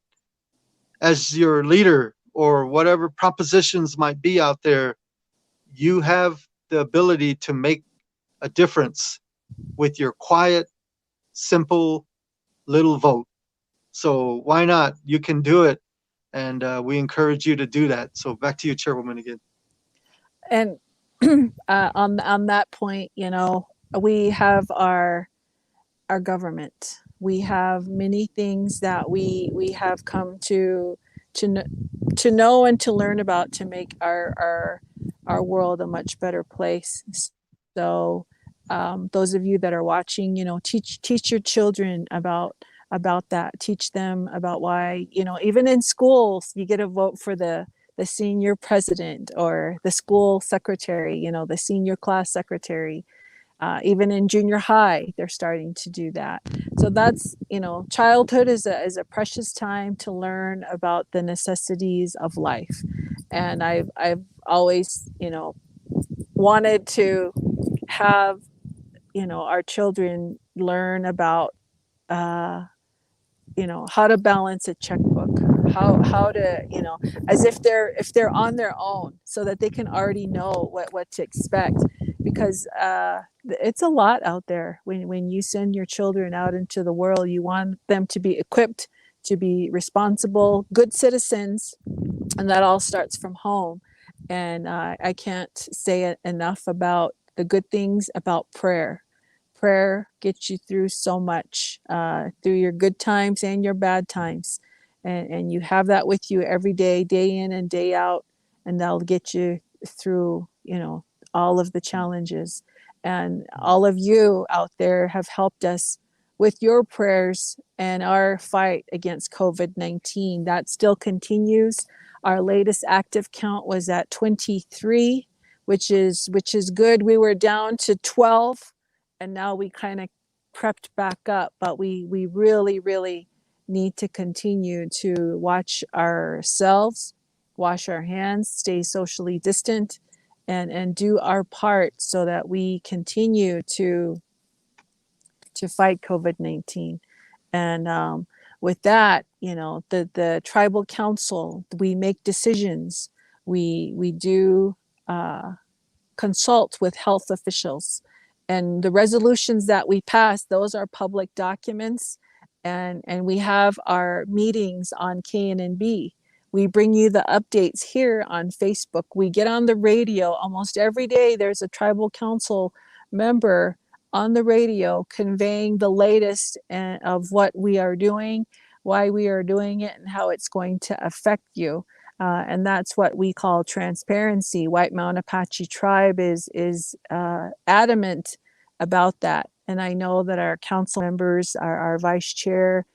as your leader or whatever propositions might be out there. You have the ability to make a difference with your quiet, simple little vote. So why not? You can do it. And we encourage you to do that. So back to you, Chairwoman, again. And on that point, we have our government. We have many things that we have come to to know and to learn about to make our world a much better place. So those of you that are watching, teach your children about that. Teach them about why, even in schools, you get to vote for the senior president or the school secretary, the senior class secretary. Even in junior high, they're starting to do that. So that's, childhood is a precious time to learn about the necessities of life. And I've always, wanted to have, our children learn about, uh, how to balance a checkbook, how to, as if they're on their own, so that they can already know what to expect. Because it's a lot out there. When you send your children out into the world, you want them to be equipped to be responsible, good citizens, and that all starts from home. And I can't say enough about the good things about prayer. Prayer gets you through so much, through your good times and your bad times. And you have that with you every day in and day out, and that'll get you through, all of the challenges. And all of you out there have helped us with your prayers and our fight against COVID-19. That still continues. Our latest active count was at 23, which is good. We were down to 12, and now we kind of crept back up, but we really need to continue to watch ourselves, wash our hands, stay socially distant, and do our part so that we continue to fight COVID-19. And with that, the tribal council, we make decisions. We do consult with health officials, and the resolutions that we pass, those are public documents. And we have our meetings on KNNB. We bring you the updates here on Facebook. We get on the radio almost every day. There's a tribal council member on the radio conveying the latest of what we are doing, why we are doing it, and how it's going to affect you. And that's what we call transparency. White Mountain Apache Tribe is adamant about that. And I know that our council members, our vice chair,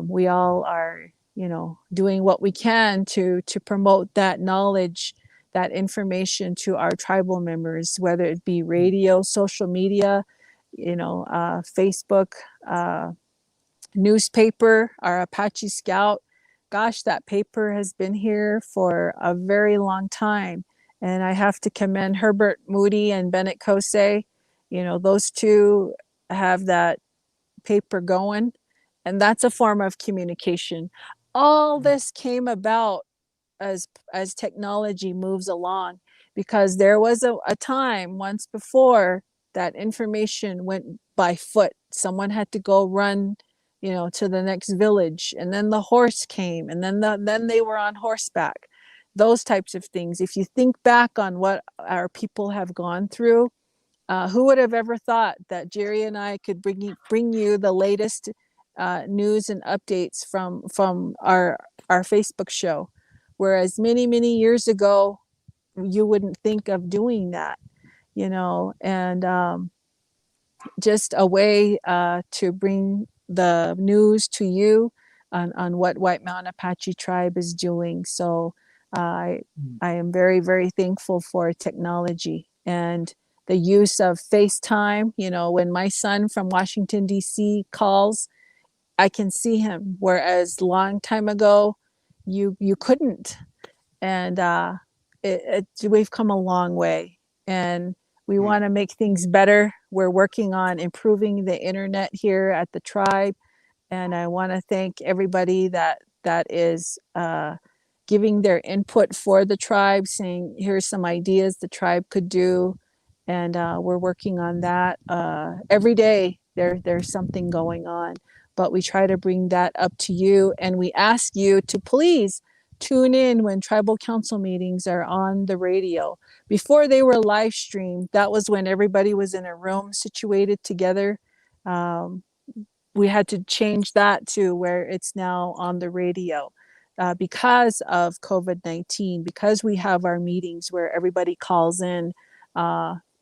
we all are, doing what we can to promote that knowledge, that information to our tribal members, whether it be radio, social media, Facebook, newspaper, our Apache Scout. Gosh, that paper has been here for a very long time. And I have to commend Herbert Moody and Bennett Kosei. You know, those two have that paper going, and that's a form of communication. All this came about as technology moves along, because there was a time once before that information went by foot. Someone had to go run, you know, to the next village, and then the horse came, and then they were on horseback. Those types of things. If you think back on what our people have gone through, who would have ever thought that Jerry and I could bring you the latest news and updates from our Facebook show, whereas many years ago you wouldn't think of doing that, you know, and just a way to bring the news to you on what White Mountain Apache Tribe is doing. So I am very thankful for technology and the use of FaceTime. You know, when my son from Washington, D.C. calls, I can see him, whereas long time ago, you couldn't. And we've come a long way, and we Mm. want to make things better. We're working on improving the internet here at the tribe, and I want to thank everybody that is giving their input for the tribe, saying here's some ideas the tribe could do, and we're working on that every day. There's something going on, but we try to bring that up to you, and we ask you to please tune in when tribal council meetings are on the radio. Before they were live streamed, that was when everybody was in a room situated together. Um, we had to change that to where it's now on the radio because of COVID-19, because we have our meetings where everybody calls in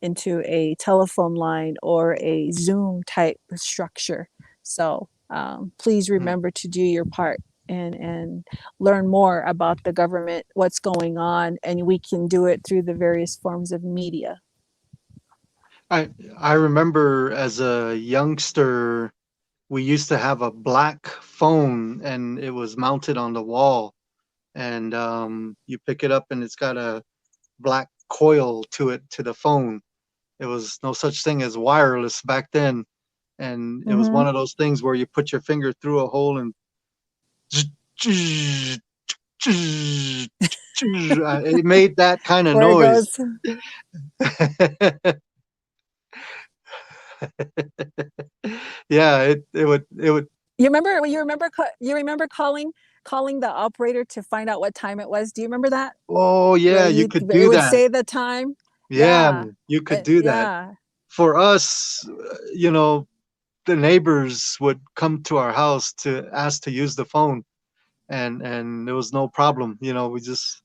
into a telephone line or a Zoom type structure. So please Mm. remember to do your part and learn more about the government, what's going on, and we can do it through the various forms of media. I I remember as a youngster, we used to have a black phone, and it was mounted on the wall, and you pick it up, and it's got a black coil to it, to the phone. It was no such thing as wireless back then, and it was Mm-hmm. one of those things where you put your finger through a hole and it made that kind of Where it noise. goes. Yeah, it would. You remember calling the operator to find out what time it was. Do you remember that? Oh Where yeah, you you could it do would that. say the time. Yeah, Yeah. you could do that. Yeah. For us, the neighbors would come to our house to ask to use the phone, and there was no problem. We just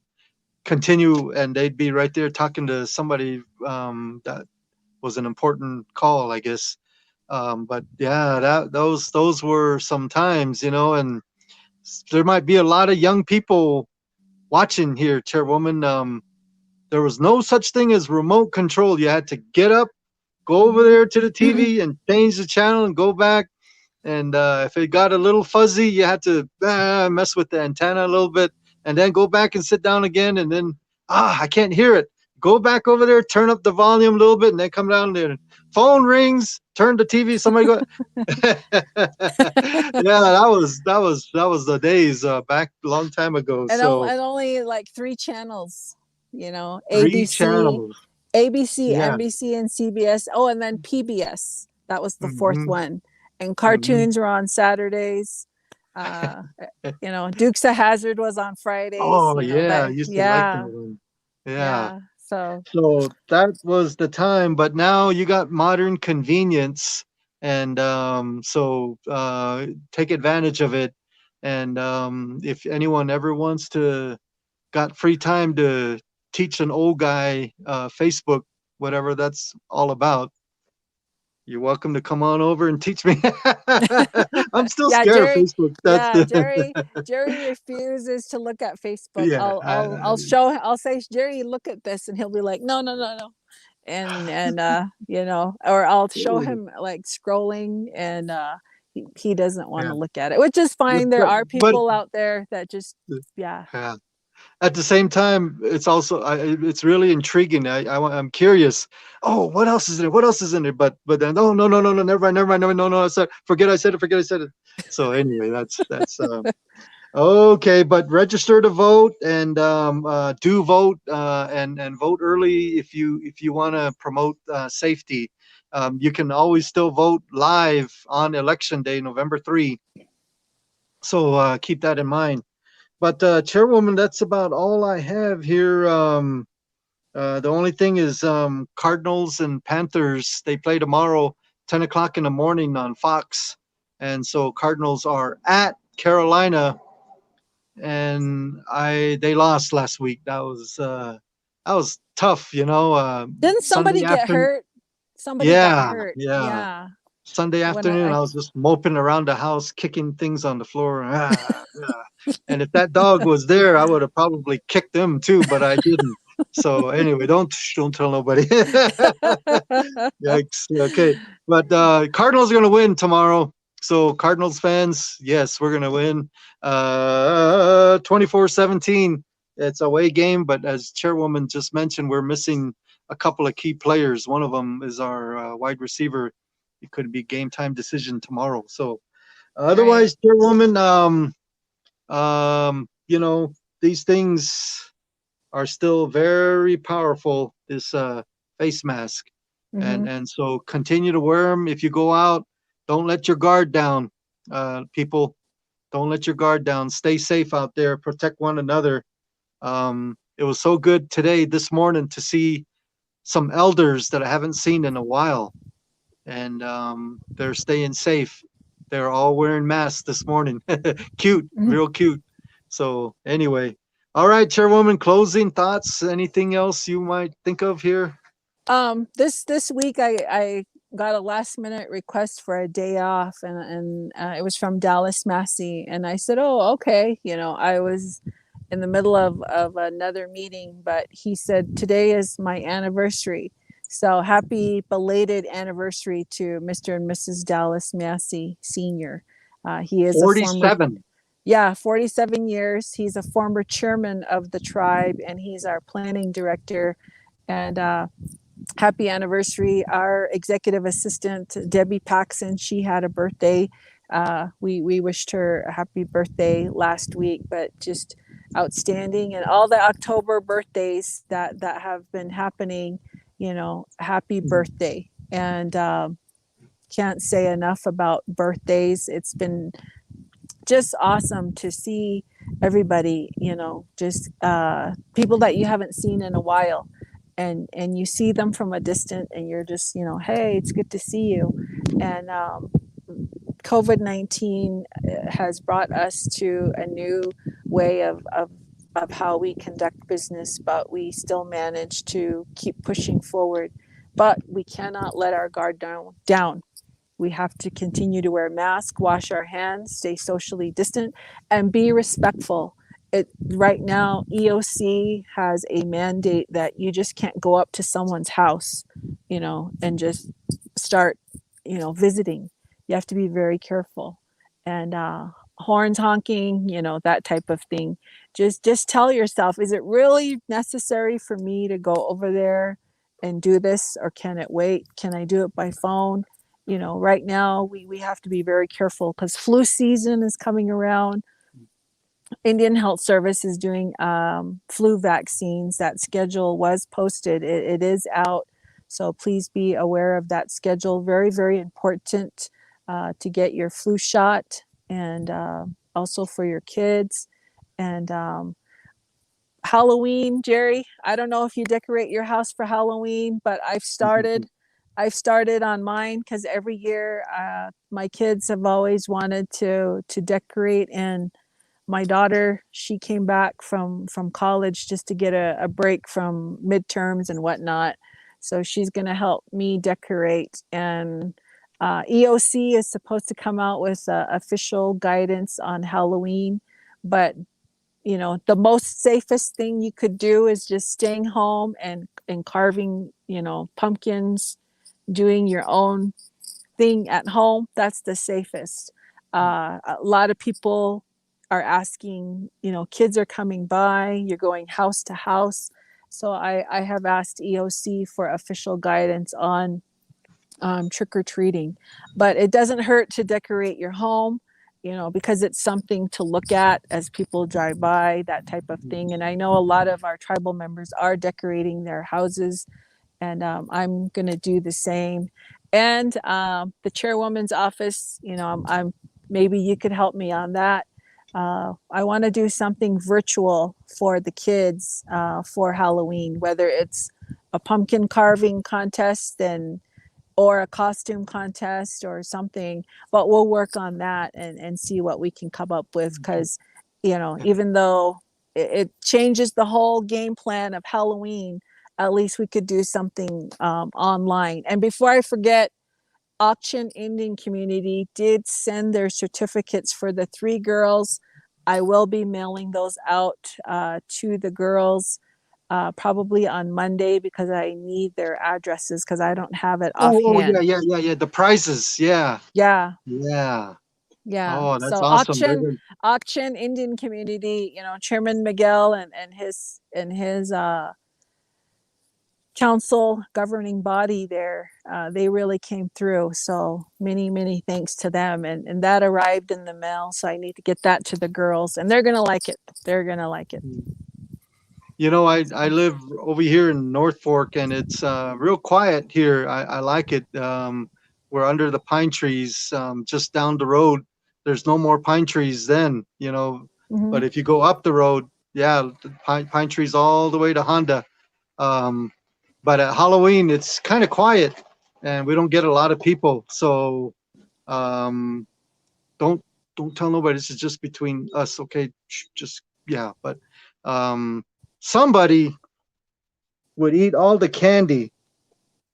continue, and they'd be right there talking to somebody that was an important call, I guess. But yeah, those were some times, and there might be a lot of young people watching here, Chairwoman. There was no such thing as remote control. You had to get up, go over Mm-hmm. there to the TV and change the channel and go back. And if it got a little fuzzy, you had to mess with the antenna a little bit, and then go back and sit down again. And then I can't hear it. Go back over there, turn up the volume a little bit, and then come down there. Phone rings, turn the TV. Somebody go. Yeah, that was the days back a long time ago. So And only like three channels, you know, 3 channels. ABC, Yeah. NBC, and CBS. Oh, and then PBS. That was the fourth Hmm. one. And Hmm. cartoons were on Saturdays. Uh, you know, Dukes of Hazard was on Fridays. Oh You know yeah, I that. used to like that Yeah, one. Yeah. yeah. So So that was the time, but now you got modern convenience, and so take advantage of it. And if anyone ever wants to got free time to teach an old guy Facebook, whatever that's all about, you're welcome to come on over and teach me. I'm still yeah, scared of Jerry. Facebook. That's Yeah, the Jerry refuses to look at Facebook. yeah. I'll say, Jerry, look at this, and he'll be like, no. And you know, or I'll show him like scrolling, and he doesn't want Yeah. to look at it, which is fine. There are But people out there that just, yeah. yeah. At the same time, it's also it's really intriguing. I'm curious. Oh, what else is in it? What else is in it? But then oh no, never mind, no. I said forget I said it, forget I said it. So anyway, that's okay. But register to vote and do vote and vote early if you want to promote safety. You can always still vote live on election day, November 3. So keep that in mind. But Chairwoman, that's about all I have here. The only thing is Cardinals and Panthers. They play tomorrow, 10 o'clock in the morning on Fox, and so Cardinals are at Carolina, and I they lost last week. That was tough, you know. Didn't somebody Sunday get afternoon, hurt? Somebody got yeah, hurt. yeah. Yeah. Sunday When afternoon, I was just moping around the house, kicking things on the floor. And if that dog was there, I would have probably kicked him too, but I didn't. So anyway, don't tell nobody. Yikes. Okay, but Cardinals are going to win tomorrow. So Cardinals fans, yes, we're going to win. 24-17. It's a away game, but as Chairwoman just mentioned, we're missing a couple of key players. One of them is our wide receiver. It could be game time decision tomorrow. So right. otherwise, Chairwoman, you know, these things are still very powerful. This face mask, Hmm. and so continue to wear them if you go out. Don't let your guard down, people. Don't let your guard down. Stay safe out there. Protect one another. It was so good today, this morning, to see some elders that I haven't seen in a while, and they're staying safe. They're all wearing masks this morning. Cute, real cute. So anyway, all right, Chairwoman, closing thoughts. Anything else you might think of here? This week I got a last minute request for a day off, and it was from Dallas Massey, and I said, oh, okay. I was in the middle of another meeting, but he said today is my anniversary. So happy belated anniversary to Mr. and Mrs. Dallas Massey Sr. He is a former, 47. yeah, 47 years. He's a former chairman of the tribe, and he's our planning director. And happy anniversary. Our executive assistant, Debbie Paxson, she had a birthday. We wished her a happy birthday last week, but just outstanding. And all the October birthdays that have been happening, happy birthday. And can't say enough about birthdays. It's been just awesome to see everybody, just people that you haven't seen in a while, and you see them from a distance, and you're just, hey, it's good to see you. And COVID-19 has brought us to a new way of how we conduct business, but we still manage to keep pushing forward. But we cannot let our guard down. We have to continue to wear masks, wash our hands, stay socially distant, and be respectful. Right now, EOC has a mandate that you just can't go up to someone's house, and just start, visiting. You have to be very careful. And horns honking, that type of thing. Just tell yourself, is it really necessary for me to go over there and do this, or can it wait? Can I do it by phone? Right now we have to be very careful because flu season is coming around. Indian Health Service is doing flu vaccines. That schedule was posted. It is out. So please be aware of that schedule. Very, very important to get your flu shot, and also for your kids. And Halloween, Jerry, I don't know if you decorate your house for Halloween, but I've started. I've started on mine because every year my kids have always wanted to decorate. And my daughter, she came back from college just to get a break from midterms and whatnot. So she's going to help me decorate. And EOC is supposed to come out with official guidance on Halloween, but the most safest thing you could do is just staying home and carving, pumpkins, doing your own thing at home, that's the safest. A lot of people are asking, kids are coming by, you're going house to house. So I have asked EOC for official guidance on trick or treating. But it doesn't hurt to decorate your home, because it's something to look at as people drive by, that type of thing. And I know a lot of our tribal members are decorating their houses, and I'm going to do the same. And the chairwoman's office, I'm maybe you could help me on that. I want to do something virtual for the kids for Halloween, whether it's a pumpkin carving contest or a costume contest or something, but we'll work on that and see what we can come up with. Because, even though it changes the whole game plan of Halloween, at least we could do something online. And before I forget, Auction Indian Community did send their certificates for the 3 girls. I will be mailing those out to the girls probably on Monday, because I need their addresses because I don't have it Oh, yeah, offhand. yeah. The prizes. Yeah. Yeah, Yeah. yeah. Oh, that's So awesome. Auction Indian Community, Chairman Miguel and his council governing body there, they really came through. So many thanks to them. And that arrived in the mail. So I need to get that to the girls, and they're gonna like it. They're gonna like it. I live over here in North Fork, and it's real quiet here. I like it. We're under the pine trees just down the road. There's no more pine trees then, Mm-hmm. but if you go up the road, yeah, the pine trees all the way to Honda. Um, but at Halloween, it's kind of quiet, and we don't get a lot of people. So um, don't tell nobody. This is just between us, okay? Just yeah, but somebody would eat all the candy,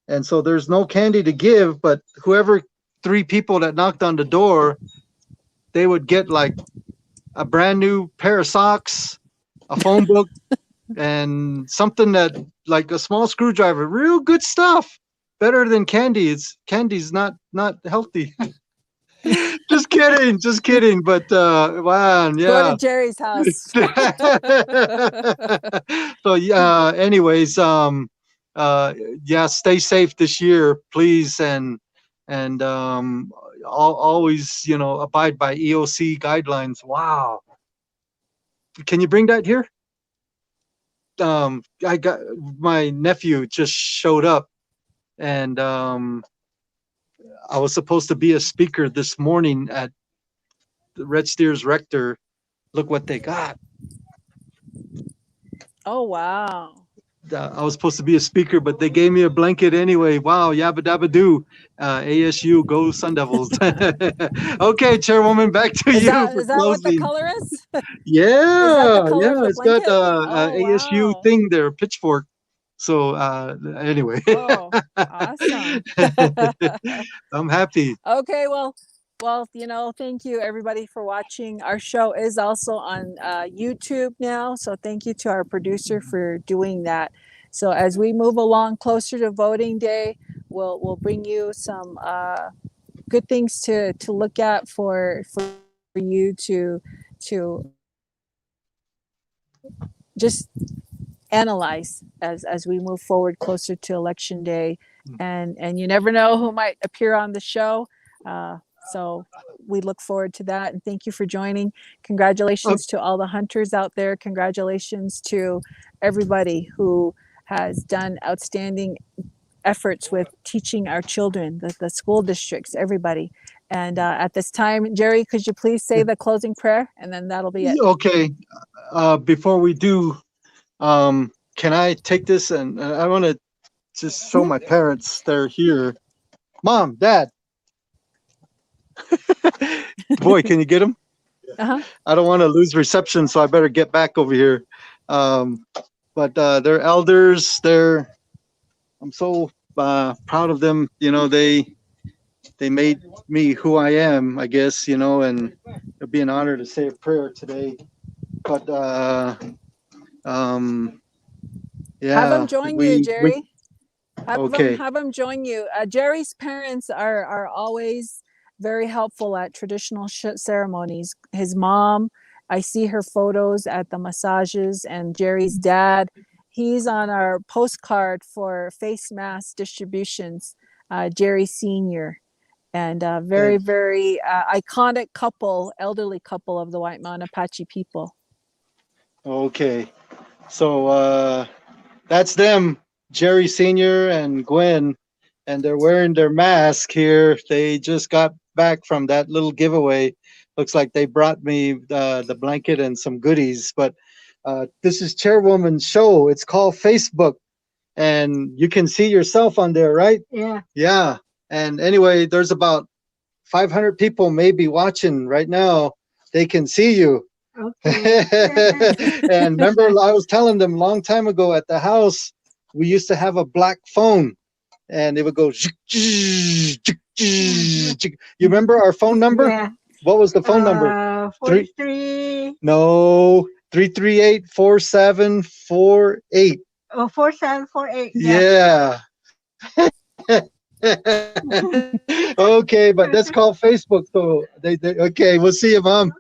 and so there's no candy to give. But whoever 3 people that knocked on the door, they would get like a brand new pair of socks, a phone book, and something that like a small screwdriver. Real good stuff. Better than candy. Candy's not healthy. Just kidding. But wow, Go to yeah. Jerry's house. So yeah. Anyways, yeah. Stay safe this year, please, and always, abide by EOC guidelines. Wow. Can you bring that here? I got my nephew just showed up, and I was supposed to be a speaker this morning at the Red Steers Rector. Look what they got. Oh, wow. I was supposed to be a speaker, but they gave me a blanket anyway. Wow, yabba dabba doo. ASU, go Sun Devils. Okay, Chairwoman, back to Is you that for is that what the closing. color is? Is that the Yeah, color of yeah, the it's got blanket? Oh, ASU wow. thing there, pitchfork. So anyway, Oh, awesome. I'm happy. Okay, well, thank you everybody for watching. Our show is also on YouTube now, so thank you to our producer for doing that. So as we move along closer to voting day, we'll bring you some good things to look at for you to just analyze as we move forward closer to election day. And you never know who might appear on the show. So we look forward to that, and thank you for joining. Oh, Congratulations to all the hunters out there. Congratulations to everybody who has done outstanding efforts with teaching our children, the school districts, everybody. And at this time, Jerry, could you please say the closing prayer, and then that'll be it. okay. Before we do, can I take this, and I want to just show my parents they're here. Mom, Dad. Boy, can you get them? Uh-huh. I don't want to lose reception, so I better get back over here. Um, but they're elders. I'm so proud of them. They made me who I am, I guess. And it'd be an honor to say a prayer today. But Have them yeah, join you, Jerry. Okay. Have them join you. Jerry's parents are always very helpful at traditional ceremonies. His mom, I see her photos at the massages, and Jerry's dad, he's on our postcard for face mask distributions. Jerry Senior, and very Okay. very iconic couple, elderly couple of the White Mountain Apache people. Okay. So that's them, Jerry Senior and Gwen, and they're wearing their mask here. They just got back from that little giveaway. Looks like they brought me the blanket and some goodies. But this is Chairwoman's show. It's called Facebook, and you can see yourself on there, right? Yeah. Yeah. And anyway, there's about 500 people maybe watching right now. They can see you. Okay. And remember, I was telling them a long time ago at the house, we used to have a black phone, and it would go. You remember our phone number? Yeah. What was the phone number? 43. No, 338-4748. Oh, 4748. Yeah. Okay, but that's called Facebook. So they okay. We'll see you, Mom.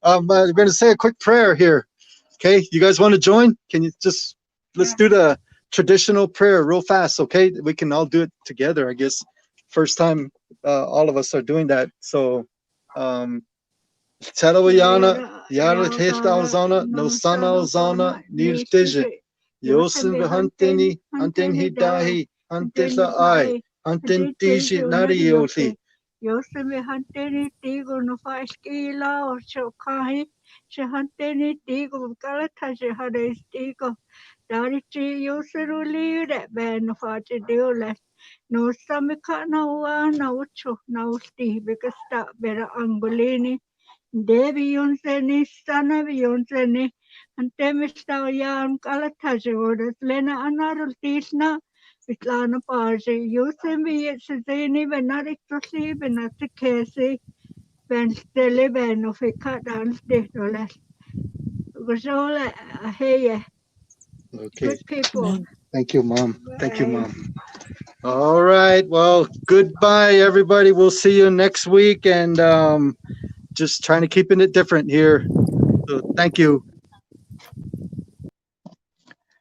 We're going to say a quick prayer here. Okay, you guys want to join? Can you just let's do the traditional prayer real fast? Okay, we can all do it together. I guess first time all of us are doing that. So, Tarawayana, Yara Testalzana, no Sanalzana, Nirtija, Yosin Hantini, Anten Hidahi, Antisa I, Anten Tishi Nariosi. Yosemi hanteni tigo no faskila or chokai, she hanteni tigo galata she hades tigo. Darichi yoseruli that ben no faci deoles. No samika no no cho no sti because that better angolini. Devi yonseni sana yonseni. Antemista yan galata she orders lena anarul tisna. Itlana parse yusemi yetseni benari tosi benati kesi ben stele ben of a cut down state or less. Gozola hey Okay. good people. Thank you, Mom. Thank you, Mom. All right. Well, goodbye, everybody. We'll see you next week, and just trying to keeping it different here. So thank you.